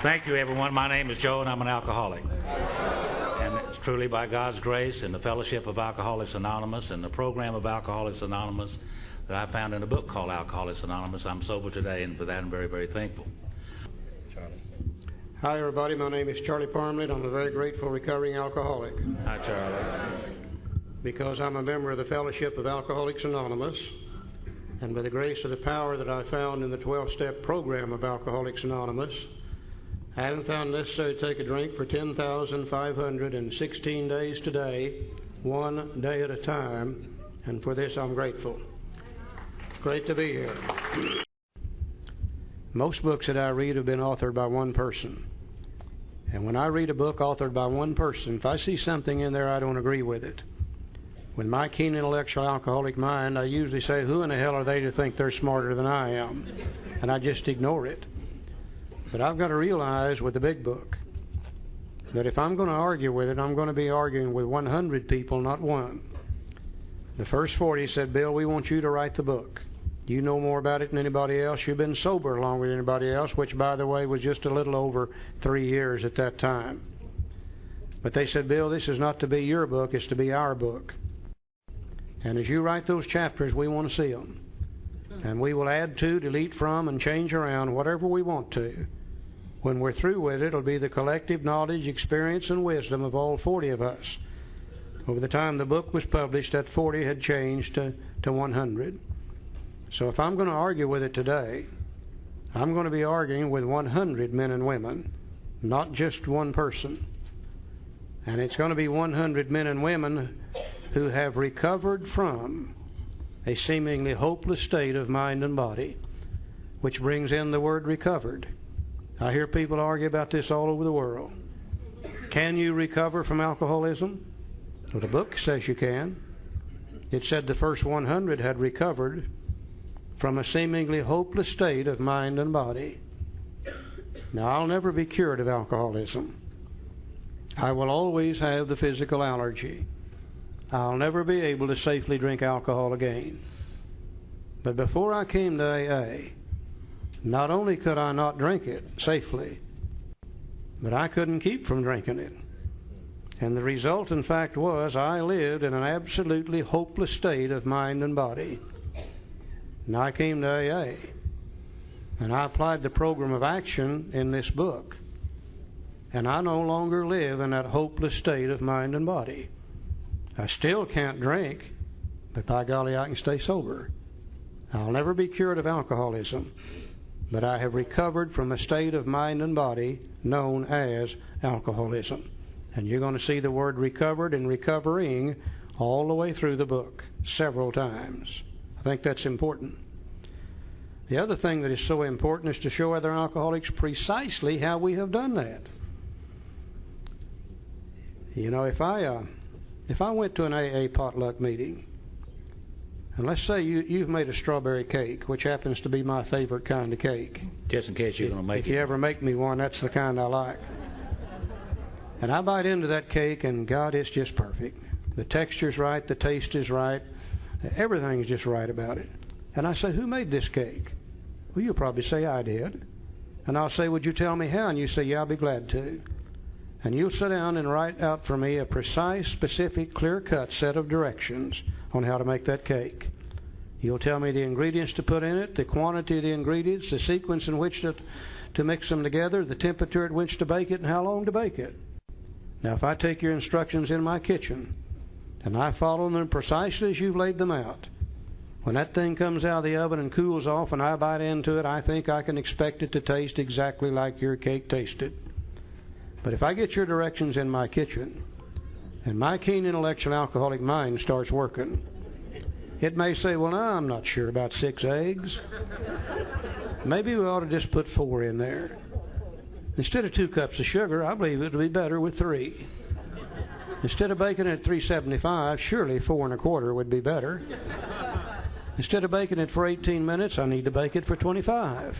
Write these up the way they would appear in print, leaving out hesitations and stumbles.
Thank you, everyone. My name is Joe, and I'm an alcoholic. And it's truly by God's grace and the fellowship of Alcoholics Anonymous and the program of Alcoholics Anonymous that I found in a book called Alcoholics Anonymous. I'm sober today, and for that I'm very, very thankful. Charlie. Hi, everybody. My name is Charlie Parmley, and I'm a very grateful recovering alcoholic. Hi, Charlie. Because I'm a member of the fellowship of Alcoholics Anonymous, and by the grace of the power that I found in the 12-step program of Alcoholics Anonymous, I haven't found necessary to take a drink for 10,516 days today, one day at a time, and for this I'm grateful. It's great to be here. Most books that I read have been authored by one person. And when I read a book authored by one person, if I see something in there I don't agree with it, with my keen intellectual alcoholic mind, I usually say, who in the hell are they to think they're smarter than I am? And I just ignore it. But I've got to realize with the big book that if I'm going to argue with it, I'm going to be arguing with 100 people, not one. The first 40 said, Bill, we want you to write the book. You know more about it than anybody else. You've been sober longer than anybody else, which, by the way, was just a little over 3 years at that time. But they said, Bill, this is not to be your book, it's to be our book. And as you write those chapters, we want to see them. And we will add to, delete from, and change around whatever we want to. When we're through with it, it'll be the collective knowledge, experience, and wisdom of all 40 of us. Over the time the book was published, that 40 had changed to 100. So if I'm going to argue with it today, I'm going to be arguing with 100 men and women, not just one person. And it's going to be 100 men and women who have recovered from a seemingly hopeless state of mind and body, which brings in the word recovered. I hear people argue about this all over the world. Can you recover from alcoholism? Well, the book says you can. It said the first 100 had recovered from a seemingly hopeless state of mind and body. Now, I'll never be cured of alcoholism. I will always have the physical allergy. I'll never be able to safely drink alcohol again. But before I came to AA, not only could I not drink it safely, but I couldn't keep from drinking it. And the result, in fact, was I lived in an absolutely hopeless state of mind and body. And I came to AA, and I applied the program of action in this book, and I no longer live in that hopeless state of mind and body. I still can't drink, but by golly, I can stay sober. I'll never be cured of alcoholism, but I have recovered from a state of mind and body known as alcoholism. And you're going to see the word recovered and recovering all the way through the book, several times. I think that's important. The other thing that is so important is to show other alcoholics precisely how we have done that. You know, if I went to an AA potluck meeting, and let's say you've made a strawberry cake, which happens to be my favorite kind of cake. Just in case you're going to make it. If you ever make me one, that's the kind I like. And I bite into that cake, and God, it's just perfect. The texture's right, the taste is right, everything's just right about it. And I say, who made this cake? Well, you'll probably say, I did. And I'll say, would you tell me how? And you say, yeah, I'll be glad to. And you'll sit down and write out for me a precise, specific, clear-cut set of directions on how to make that cake. You'll tell me the ingredients to put in it, the quantity of the ingredients, the sequence in which to mix them together, the temperature at which to bake it, and how long to bake it. Now, if I take your instructions in my kitchen, and I follow them precisely as you've laid them out, when that thing comes out of the oven and cools off and I bite into it, I think I can expect it to taste exactly like your cake tasted. But if I get your directions in my kitchen, and my keen intellectual alcoholic mind starts working, it may say, well, no, I'm not sure about 6 eggs. Maybe we ought to just put 4 in there. Instead of 2 cups of sugar, I believe it would be better with 3. Instead of baking it at 375, surely 4 1/4 would be better. Instead of baking it for 18 minutes, I need to bake it for 25.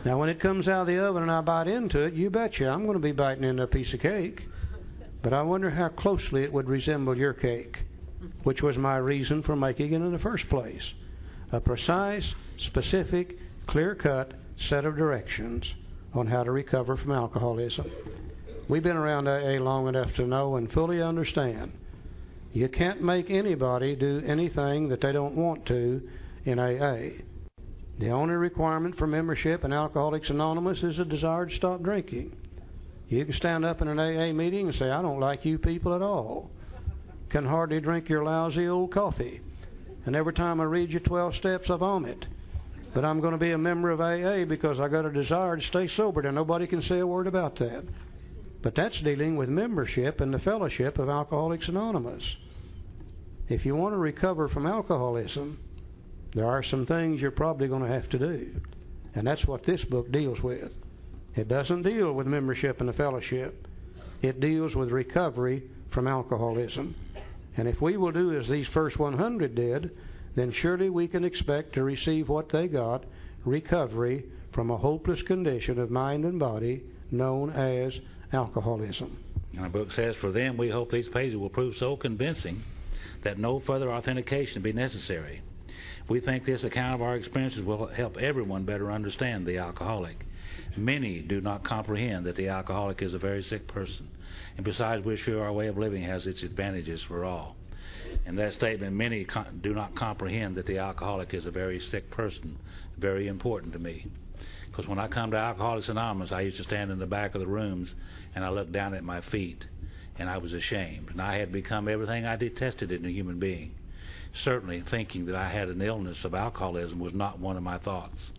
Now, when it comes out of the oven and I bite into it, you betcha I'm going to be biting into a piece of cake. But I wonder how closely it would resemble your cake, which was my reason for making it in the first place. A precise, specific, clear-cut set of directions on how to recover from alcoholism. We've been around AA long enough to know and fully understand you can't make anybody do anything that they don't want to in AA. The only requirement for membership in Alcoholics Anonymous is a desire to stop drinking. You can stand up in an AA meeting and say, I don't like you people at all. Can hardly drink your lousy old coffee. And every time I read your 12 steps, I vomit. But I'm going to be a member of AA because I got a desire to stay sober, and nobody can say a word about that. But that's dealing with membership in the fellowship of Alcoholics Anonymous. If you want to recover from alcoholism, there are some things you're probably going to have to do. And that's what this book deals with. It doesn't deal with membership in the fellowship. It deals with recovery from alcoholism. And if we will do as these first 100 did, then surely we can expect to receive what they got, recovery from a hopeless condition of mind and body known as alcoholism. And our book says, for them we hope these pages will prove so convincing that no further authentication be necessary. We think this account of our experiences will help everyone better understand the alcoholic. Many do not comprehend that the alcoholic is a very sick person, and besides, we're sure our way of living has its advantages for all. In that statement, many do not comprehend that the alcoholic is a very sick person. Very important to me. Because when I come to Alcoholics Anonymous, I used to stand in the back of the rooms and I looked down at my feet and I was ashamed. And I had become everything I detested in a human being. Certainly thinking that I had an illness of alcoholism was not one of my thoughts.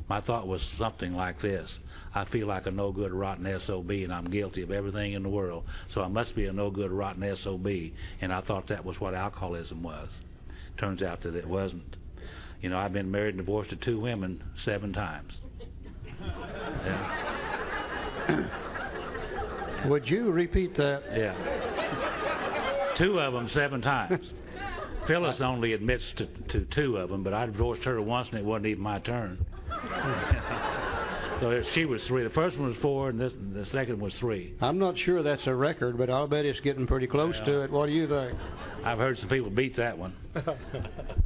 My thought was something like this: I feel like a no-good, rotten SOB, and I'm guilty of everything in the world, so I must be a no-good, rotten SOB. And I thought that was what alcoholism was. Turns out that it wasn't. You know, I've been married and divorced to 2 women 7 times. Yeah. Would you repeat that? Yeah. 2 of them 7 times. Phyllis only admits to 2 of them, but I divorced her once and it wasn't even my turn. So she was 3. The first one was 4, and the second was 3. I'm not sure that's a record, but I'll bet it's getting pretty close to it. What do you think? I've heard some people beat that one.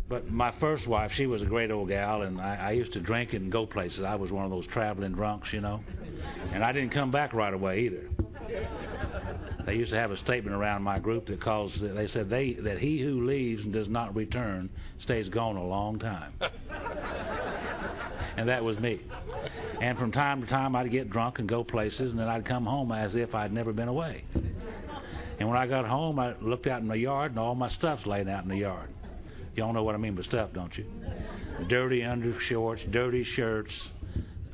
But my first wife, she was a great old gal, and I used to drink and go places. I was one of those traveling drunks, you know. And I didn't come back right away either. They used to have a statement around my group they said that he who leaves and does not return stays gone a long time. And that was me. And from time to time I'd get drunk and go places, and then I'd come home as if I'd never been away. And when I got home, I looked out in the yard and all my stuff's laying out in the yard. You all know what I mean by stuff, don't you? Dirty undershorts, dirty shirts,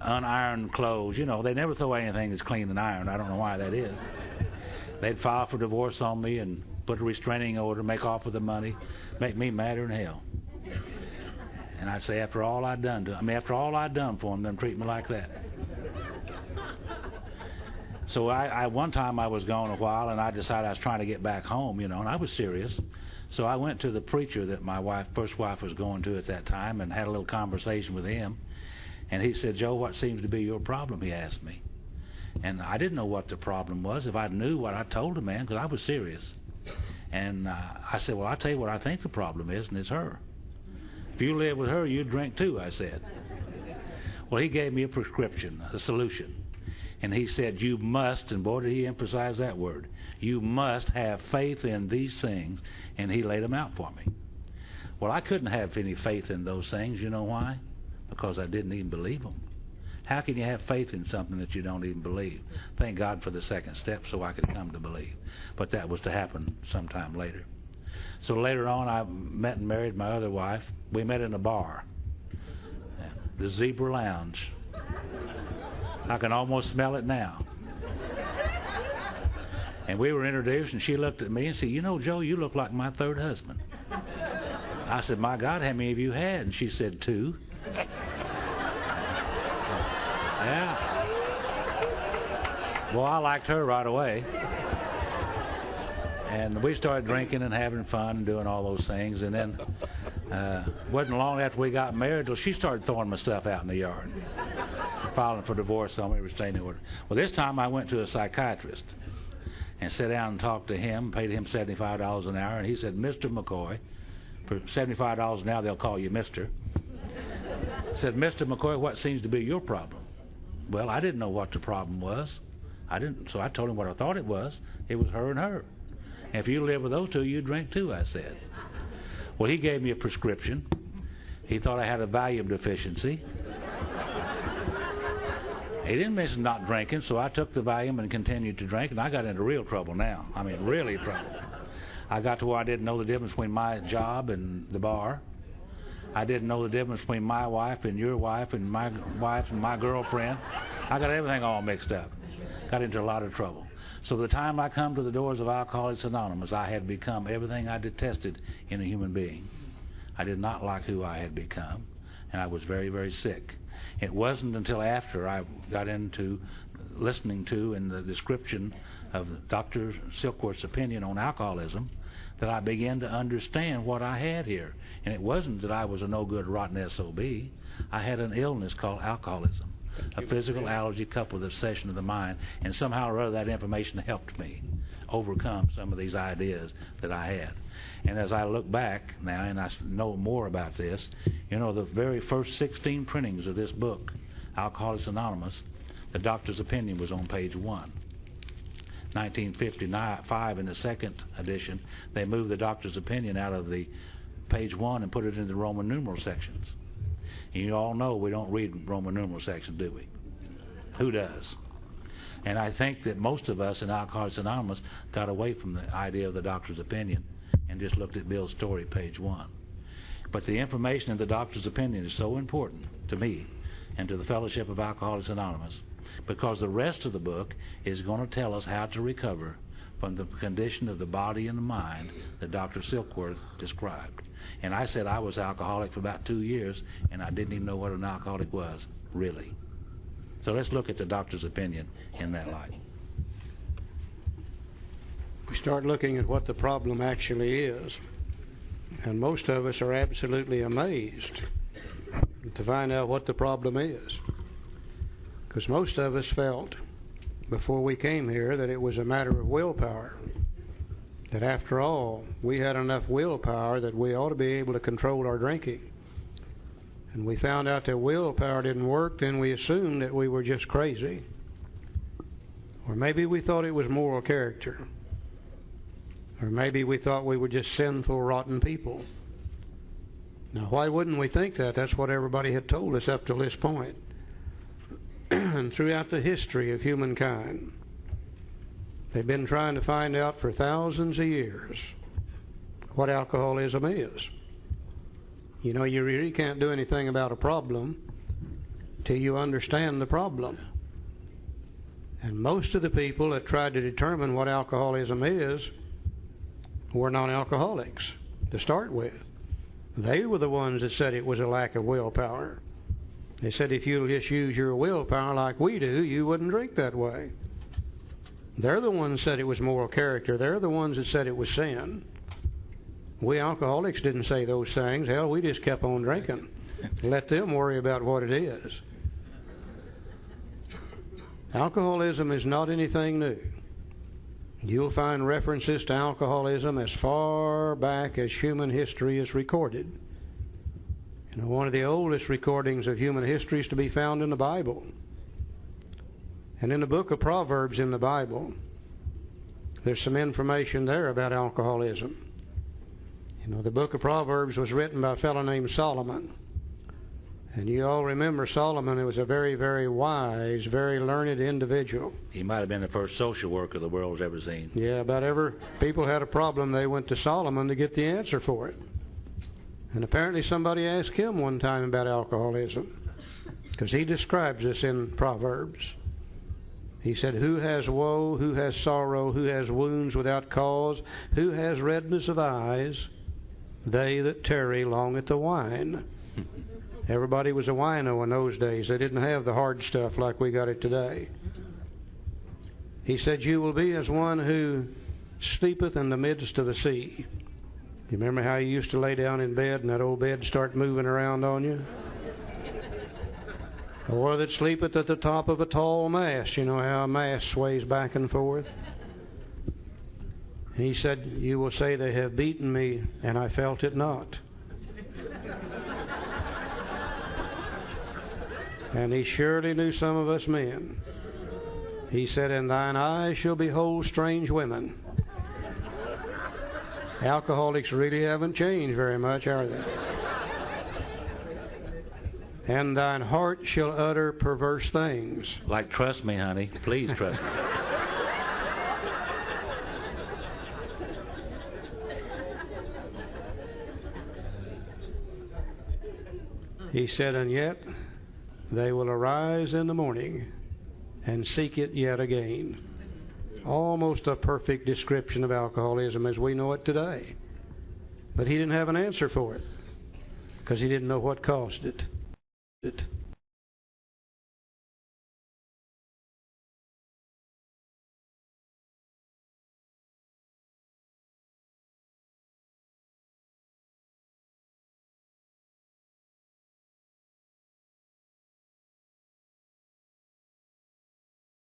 unironed clothes. You know, they never throw anything that's clean and ironed. I don't know why that is. They'd file for divorce on me and put a restraining order, make off with the money, make me madder than hell. And I'd say, after all I'd done for them treat me like that. So one time I was gone a while, and I decided I was trying to get back home, you know, and I was serious. So I went to the preacher that my first wife was going to at that time, and had a little conversation with him. And he said, Joe, what seems to be your problem? He asked me. And I didn't know what the problem was. If I knew what I told the man, because I was serious. And I said, well, I'll tell you what I think the problem is, and it's her. If you live with her, you drink too, I said. Well, he gave me a prescription, a solution. And he said, you must, and boy did he emphasize that word, you must have faith in these things. And he laid them out for me. Well, I couldn't have any faith in those things. You know why? Because I didn't even believe them. How can you have faith in something that you don't even believe? Thank God for the second step so I could come to believe. But that was to happen sometime later. So later on, I met and married my other wife. We met in a bar, the Zebra Lounge. I can almost smell it now. And we were introduced, and she looked at me and said, you know, Joe, you look like my 3rd husband. I said, my God, how many of you had? And she said, 2. Yeah. Well, I liked her right away. And we started drinking and having fun and doing all those things. And then wasn't long after we got married till she started throwing my stuff out in the yard, filing for divorce on me, restraining order. Well, this time I went to a psychiatrist and sat down and talked to him, paid him $75 an hour. And he said, Mr. McCoy, for $75 an hour they'll call you Mr. Said, Mr. McCoy, what seems to be your problem? Well, I didn't know what the problem was. So I told him what I thought it was. It was her and her. And if you live with those two, you drink too, I said. Well, he gave me a prescription. He thought I had a Valium deficiency. He didn't mention not drinking, so I took the Valium and continued to drink, and I got into real trouble now. I mean, really trouble. I got to where I didn't know the difference between my job and the bar. I didn't know the difference between my wife and your wife and my wife and my girlfriend. I got everything all mixed up. Got into a lot of trouble. So by the time I come to the doors of Alcoholics Anonymous, I had become everything I detested in a human being. I did not like who I had become, and I was very, very sick. It wasn't until after I got into listening to and the description of Dr. Silkworth's opinion on alcoholism that I began to understand what I had here. And it wasn't that I was a no-good, rotten SOB. I had an illness called alcoholism, a physical allergy coupled with obsession of the mind, and somehow or other that information helped me overcome some of these ideas that I had. And as I look back now and I know more about this, you know, the very first 16 printings of this book, Alcoholics Anonymous, the doctor's opinion was on page 1. 1955, in the second edition, they moved the doctor's opinion out of the page 1 and put it in the Roman numeral sections. And you all know we don't read Roman numeral sections, do we? Who does? And I think that most of us in Alcoholics Anonymous got away from the idea of the doctor's opinion and just looked at Bill's story, page 1. But the information in the doctor's opinion is so important to me and to the Fellowship of Alcoholics Anonymous, because the rest of the book is going to tell us how to recover from the condition of the body and the mind that Dr. Silkworth described. And I said I was alcoholic for about 2 years, and I didn't even know what an alcoholic was, really. So let's look at the doctor's opinion in that light. We start looking at what the problem actually is, and most of us are absolutely amazed to find out what the problem is. Because most of us felt before we came here that it was a matter of willpower. That after all, we had enough willpower that we ought to be able to control our drinking. And we found out that willpower didn't work, then we assumed that we were just crazy. Or maybe we thought it was moral character. Or maybe we thought we were just sinful, rotten people. Now, why wouldn't we think that? That's what everybody had told us up to this point. And throughout the history of humankind, they've been trying to find out for thousands of years what alcoholism is. You know, you really can't do anything about a problem till you understand the problem. And most of the people that tried to determine what alcoholism is were non-alcoholics to start with. They were the ones that said it was a lack of willpower. They said if you'll just use your willpower like we do, you wouldn't drink that way. They're the ones that said it was moral character. They're the ones that said it was sin. We alcoholics didn't say those things. Hell, we just kept on drinking. Let them worry about what it is. Alcoholism is not anything new. You'll find references to alcoholism as far back as human history is recorded. You know, one of the oldest recordings of human history is to be found in the Bible. And in the book of Proverbs in the Bible, there's some information there about alcoholism. You know, the book of Proverbs was written by a fellow named Solomon. And you all remember Solomon was a very, very wise, very learned individual. He might have been the first social worker the world's ever seen. Yeah, about ever people had a problem, they went to Solomon to get the answer for it. And apparently somebody asked him one time about alcoholism, because he describes this in Proverbs. He said, who has woe, who has sorrow, who has wounds without cause, who has redness of eyes? They that tarry long at the wine. Everybody was a wino in those days. They didn't have the hard stuff like we got it today. He said, you will be as one who sleepeth in the midst of the sea. You remember how you used to lay down in bed and that old bed start moving around on you? Or that sleepeth at the top of a tall mast. You know how a mast sways back and forth? And he said, you will say they have beaten me and I felt it not. And he surely knew some of us men. He said, "In thine eyes shall behold strange women." Alcoholics really haven't changed very much, are they? "And thine heart shall utter perverse things." Like, trust me, honey. Please trust me. He said, "And yet they will arise in the morning and seek it yet again." Almost a perfect description of alcoholism as we know it today. But he didn't have an answer for it because he didn't know what caused it.